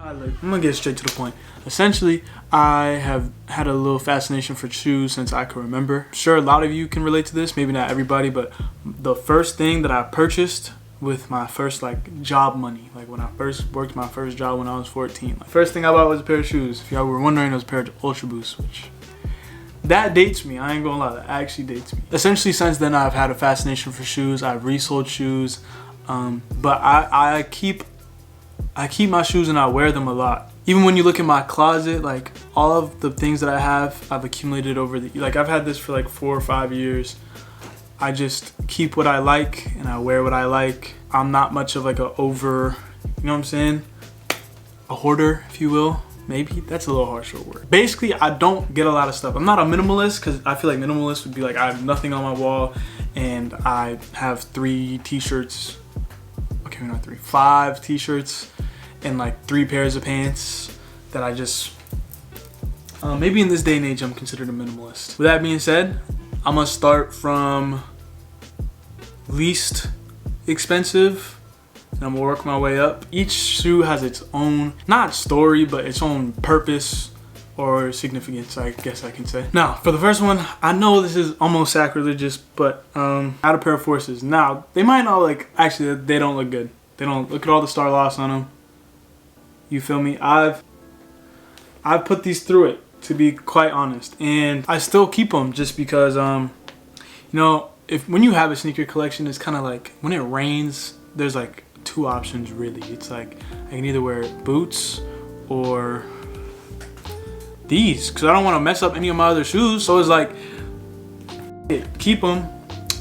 I'm gonna get straight to the point. Essentially, I have had a little fascination for shoes since I can remember. Sure, a lot of you can relate to this, maybe not everybody, but the first thing that I purchased with my first job money, like when I first worked my first job when I was 14, first thing I bought was a pair of shoes. If y'all were wondering, it was a pair of Ultra Boosts, which that dates me. I ain't gonna lie, that actually dates me. Essentially, since then I've had a fascination for shoes. I've resold shoes, but I keep my shoes and I wear them a lot. Even when you look at my closet, like all of the things that I have, I've accumulated over the, I've had this for like 4 or 5 years. I just keep what I like and I wear what I like. I'm not much of like a over, you know what I'm saying? A hoarder, if you will. Maybe that's a little harsher word. Basically, I don't get a lot of stuff. I'm not a minimalist because I feel like minimalist would be like I have nothing on my wall and I have 3 t-shirts. Okay, maybe not 3, 5 t-shirts and like 3 pairs of pants that I just, maybe in this day and age, I'm considered a minimalist. With that being said, I'm gonna start from least expensive and I'm gonna work my way up. Each shoe has its own, not story, but its own purpose or significance, I guess I can say. Now, for the first one, I know this is almost sacrilegious, but I had a pair of Forces. Now, they might not actually, they don't look good. They don't, look at all the star loss on them. You feel me? I've put these through it, to be quite honest, and I still keep them just because, you know, when you have a sneaker collection, it's kind of like when it rains, there's like 2 options really. It's like I can either wear boots or these because I don't want to mess up any of my other shoes. So it's like, keep them.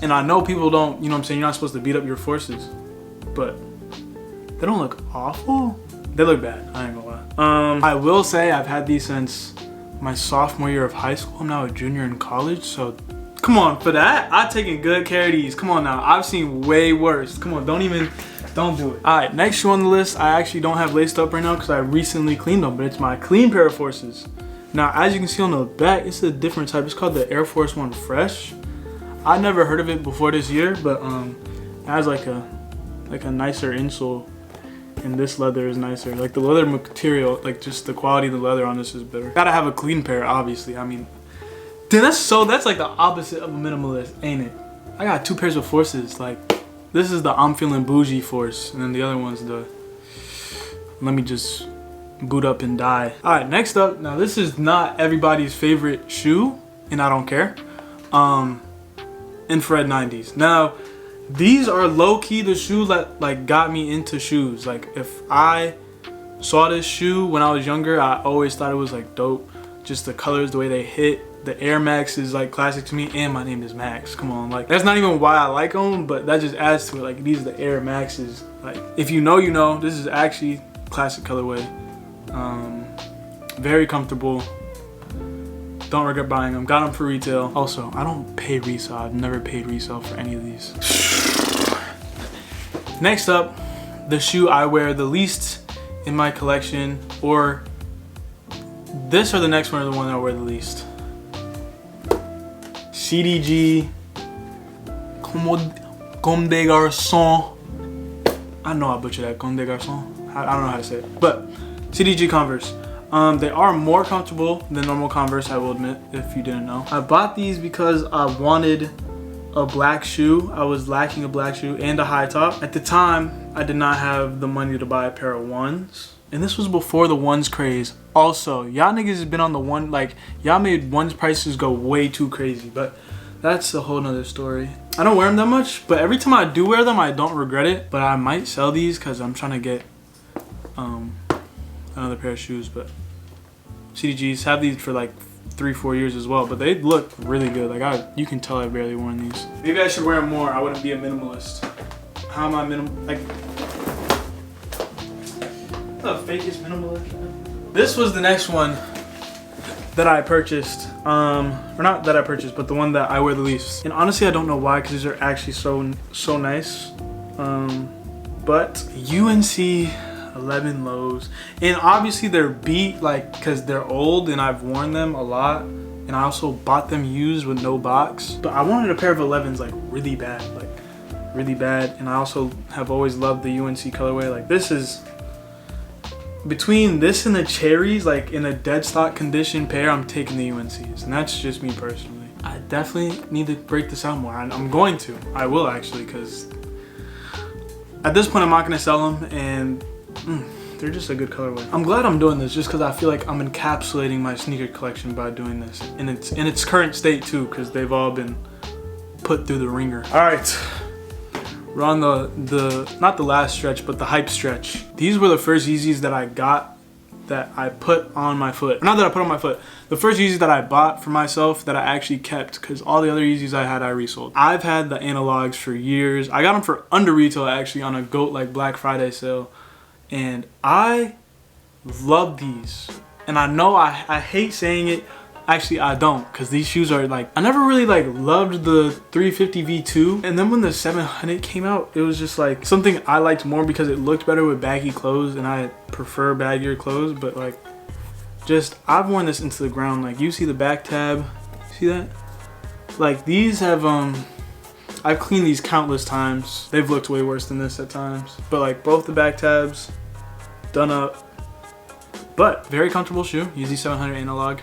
And I know people don't, you know what I'm saying, you're not supposed to beat up your Forces, but they don't look awful. They look bad, I ain't gonna lie. I will say I've had these since my sophomore year of high school. I'm now a junior in college, so come on, for that, I've taken good care of these. Come on now, I've seen way worse. Come on, don't do it. All right, next shoe on the list, I actually don't have laced up right now because I recently cleaned them, but it's my clean pair of Forces. Now, as you can see on the back, it's a different type. It's called the Air Force One Fresh. I never heard of it before this year, but it has like a nicer insole. And this leather is nicer. Like the leather material, like just the quality of the leather on this is better. Gotta have a clean pair, obviously. I mean, dude, that's like the opposite of a minimalist, ain't it? I got 2 pairs of Forces. Like, this is the I'm feeling bougie Force, and then the other one's the let me just boot up and die. All right, next up. Now this is not everybody's favorite shoe, and I don't care. Infrared 90s. Now, these are low-key the shoes that got me into shoes. Like if I saw this shoe when I was younger, I always thought it was like dope. Just the colors, the way they hit. The Air Max is like classic to me, and my name is Max. Come on, like that's not even why I like them, but that just adds to it. Like these are the Air Maxes. Like if you know, you know. This is actually classic colorway. Very comfortable. Don't regret buying them. Got them for retail. Also, I don't pay resale. I've never paid resale for any of these. Next up, the shoe I wear the least in my collection, or this or the next one are the one I wear the least. CDG Comme des Garçons. I know I butchered that, Comme des Garçons. I don't know how to say it, but CDG Converse. They are more comfortable than normal Converse, I will admit, if you didn't know. I bought these because I wanted a black shoe. I was lacking a black shoe and a high top. At the time, I did not have the money to buy a pair of ones. And this was before the ones craze. Also, y'all niggas has been on the one, like, y'all made ones prices go way too crazy, but that's a whole nother story. I don't wear them that much, but every time I do wear them, I don't regret it. But I might sell these because I'm trying to get another pair of shoes. But CDGs have these for like 3-4 years as well, but they look really good. Like you can tell I've barely worn these. Maybe I should wear them more. I wouldn't be a minimalist. How am I like the fakest minimalist? This was the next one that I purchased, or not that I purchased, but the one that I wear the least. And honestly, I don't know why, because these are actually so nice. But UNC 11 lows, and obviously they're beat, like, because they're old and I've worn them a lot, and I also bought them used with no box. But I wanted a pair of 11s like really bad, and I also have always loved the UNC colorway. Like this is between this and the cherries, like in a dead stock condition pair, I'm taking the UNCs, and that's just me personally. I definitely need to break this out more, and I'm going to. I will actually, because at this point I'm not gonna sell them, and they're just a good colorway. I'm glad I'm doing this just because I feel like I'm encapsulating my sneaker collection by doing this, and it's in its current state too, because they've all been put through the ringer. All right. We're on the not the last stretch, but the hype stretch. These were the first Yeezys that I got that I put on my foot. Not that I put on my foot. The first Yeezys that I bought for myself that I actually kept, because all the other Yeezys I had, I resold. I've had the analogs for years. I got them for under retail actually on a GOAT like Black Friday sale. And I love these. And I know I hate saying it. Actually, I don't, because these shoes are like, I never really like loved the 350 V2, and then when the 700 came out, it was just like something I liked more because it looked better with baggy clothes, and I prefer baggier clothes. But like, just I've worn this into the ground. Like, you see the back tab, see that? Like, these have I've cleaned these countless times. They've looked way worse than this at times, but like both the back tabs done up, but very comfortable shoe. Yeezy 700 analog.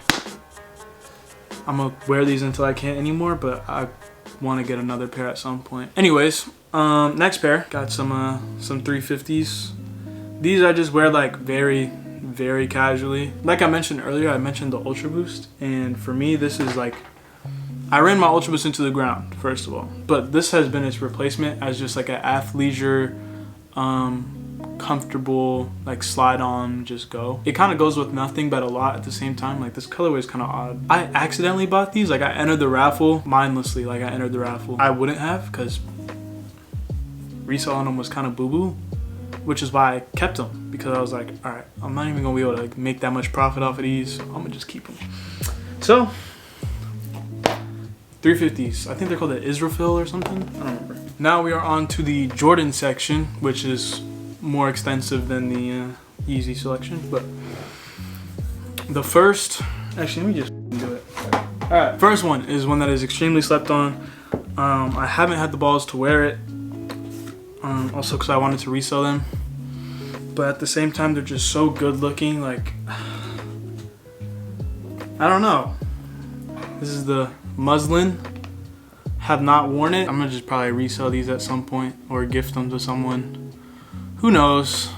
I'm gonna wear these until I can't anymore, but I want to get another pair at some point. Anyways, next pair, got some 350s. These I just wear like very casually. Like I mentioned earlier, I mentioned the Ultra Boost, and for me this is like, I ran my Ultra Boost into the ground first of all, but this has been its replacement as just like an athleisure, comfortable, like slide on, just go. It kind of goes with nothing but a lot at the same time. Like, this colorway is kind of odd. I accidentally bought these. Like, I entered the raffle mindlessly. Like, I entered the raffle. I wouldn't have, because reselling them was kind of boo-boo, which is why I kept them, because I was like, all right, I'm not even gonna be able to like make that much profit off of these. I'm gonna just keep them. So 350s. I think they're called the Israfil or something. I don't remember. Now we are on to the Jordan section, which is more extensive than the Yeezy selection, but the first, actually let me just do it. All right, first one is one that is extremely slept on. I haven't had the balls to wear it, also because I wanted to resell them, but at the same time they're just so good looking. Like, I don't know. This is the muslin. Have not worn it. I'm gonna just probably resell these at some point or gift them to someone. Who knows?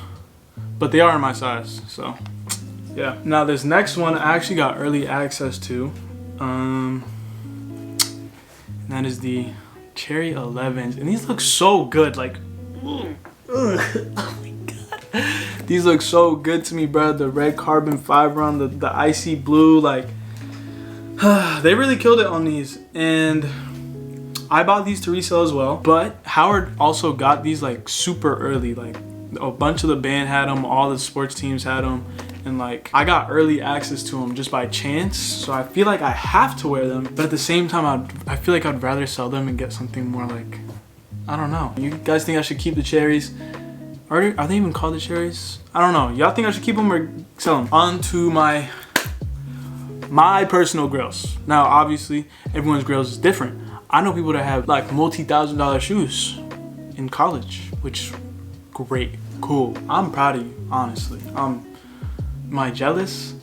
But they are in my size, so yeah. Now this next one I actually got early access to. And that is the Cherry 11s. And these look so good. Like, oh my god. These look so good to me, bro. The red carbon fiber on the icy blue. Like, they really killed it on these. And I bought these to resell as well, but Howard also got these like super early. Like, a bunch of the band had them, all the sports teams had them, and like I got early access to them just by chance. So I feel like I have to wear them, but at the same time I feel like I'd rather sell them and get something more like, I don't know. You guys think I should keep the cherries? Are they even called the cherries? I don't know. Y'all think I should keep them or sell them? On to my personal grails. Now obviously everyone's grails is different. I know people that have like multi-$1,000 shoes in college, which great, cool. I'm proud of you, honestly. Am I jealous?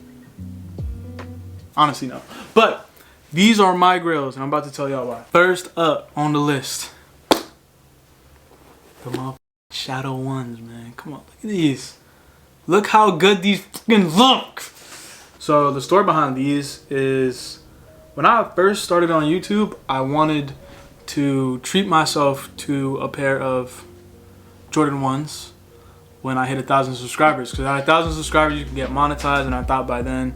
Honestly, no. But these are my grails, and I'm about to tell y'all why. First up on the list, the motherfucking Shadow ones, man. Come on, look at these. Look how good these fucking look. So the story behind these is, when I first started on YouTube, I wanted to treat myself to a pair of Jordan 1s when I hit 1,000 subscribers, because at 1,000 subscribers you can get monetized, and I thought by then,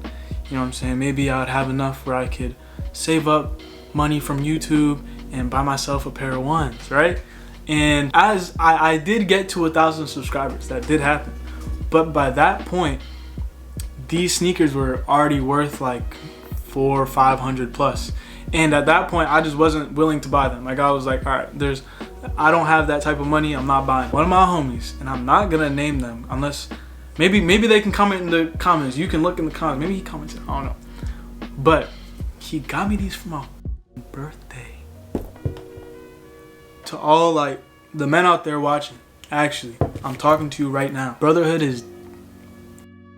you know what I'm saying, maybe I'd have enough where I could save up money from YouTube and buy myself a pair of 1s, right? And as I did get to 1,000 subscribers, that did happen, but by that point these sneakers were already worth like $400 or $500 plus, and at that point I just wasn't willing to buy them. Like, I was like, all right, I don't have that type of money. I'm not buying. One of my homies, and I'm not gonna name them unless maybe they can comment in the comments. You can look in the comments. Maybe he commented. I don't know. But he got me these for my birthday. To all like the men out there watching, actually, I'm talking to you right now. Brotherhood is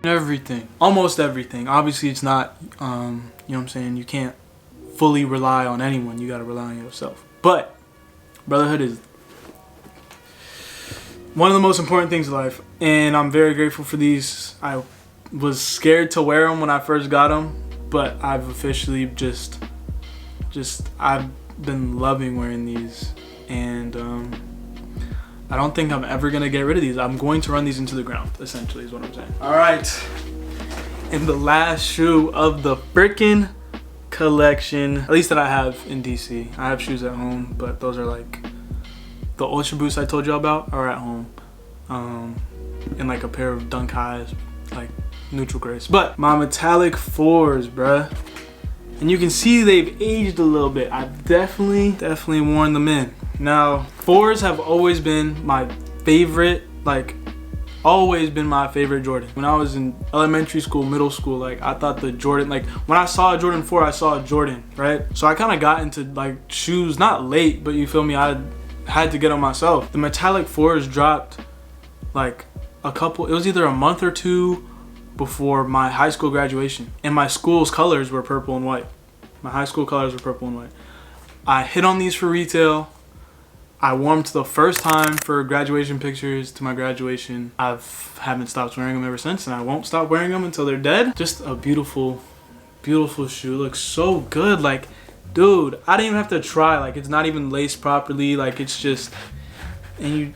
everything. Almost everything. Obviously, it's not, you know what I'm saying? You can't fully rely on anyone. You got to rely on yourself. But brotherhood is one of the most important things in life. And I'm very grateful for these. I was scared to wear them when I first got them. But I've officially I've been loving wearing these. And I don't think I'm ever going to get rid of these. I'm going to run these into the ground, essentially, is what I'm saying. All right. And the last shoe of the freaking collection, at least that I have in DC. I have shoes at home, but those are like the Ultra Boosts I told you about are at home. And like a pair of Dunk Highs, like neutral grays. But my metallic 4s, bruh. And you can see they've aged a little bit. I've definitely worn them in. Now, 4s have always been my favorite, always been my favorite Jordan. When I was in elementary school, middle school, I thought the Jordan, when I saw a Jordan 4, I saw a Jordan, right? So I kind of got into shoes, not late, but you feel me? I had to get them myself. The metallic 4s dropped it was either a month or two before my high school graduation. And my school's colors were purple and white. My high school colors were purple and white. I hit on these for retail. I wore them the first time for graduation pictures to my graduation. I haven't stopped wearing them ever since, and I won't stop wearing them until they're dead. Just a beautiful, beautiful shoe. Looks so good. Dude, I didn't even have to try. It's not even laced properly. It's just, and you,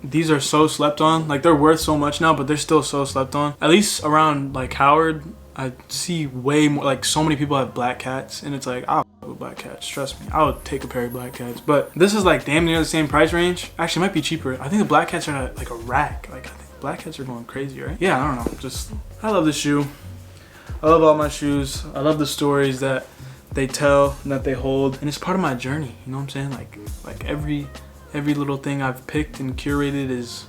these are so slept on. They're worth so much now, but they're still so slept on. At least around Howard, I see way more, so many people have black cats, and it's I'll f with black cats, trust me. I would take a pair of black cats, but this is damn near the same price range. Actually, it might be cheaper. I think the black cats are at a rack. I think black cats are going crazy, right? Yeah, I don't know. I love this shoe. I love all my shoes. I love the stories that they tell and that they hold, and it's part of my journey. You know what I'm saying? Every little thing I've picked and curated is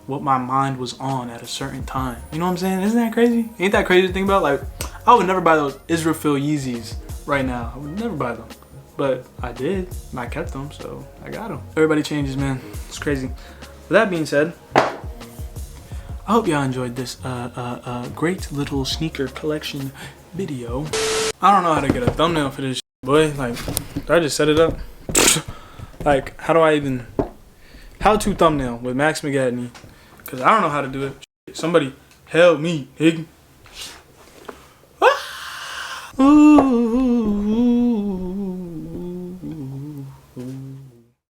what my mind was on at a certain time. You know what I'm saying? Isn't that crazy? Ain't that crazy to think about? I would never buy those Israel Yeezys right now. I would never buy them. But I did. And I kept them, so I got them. Everybody changes, man. It's crazy. With that being said, I hope y'all enjoyed this great little sneaker collection video. I don't know how to get a thumbnail for this boy. Did I just set it up? How do I even... How to thumbnail with Max McGadney? Because I don't know how to do it. Somebody help me, Hig.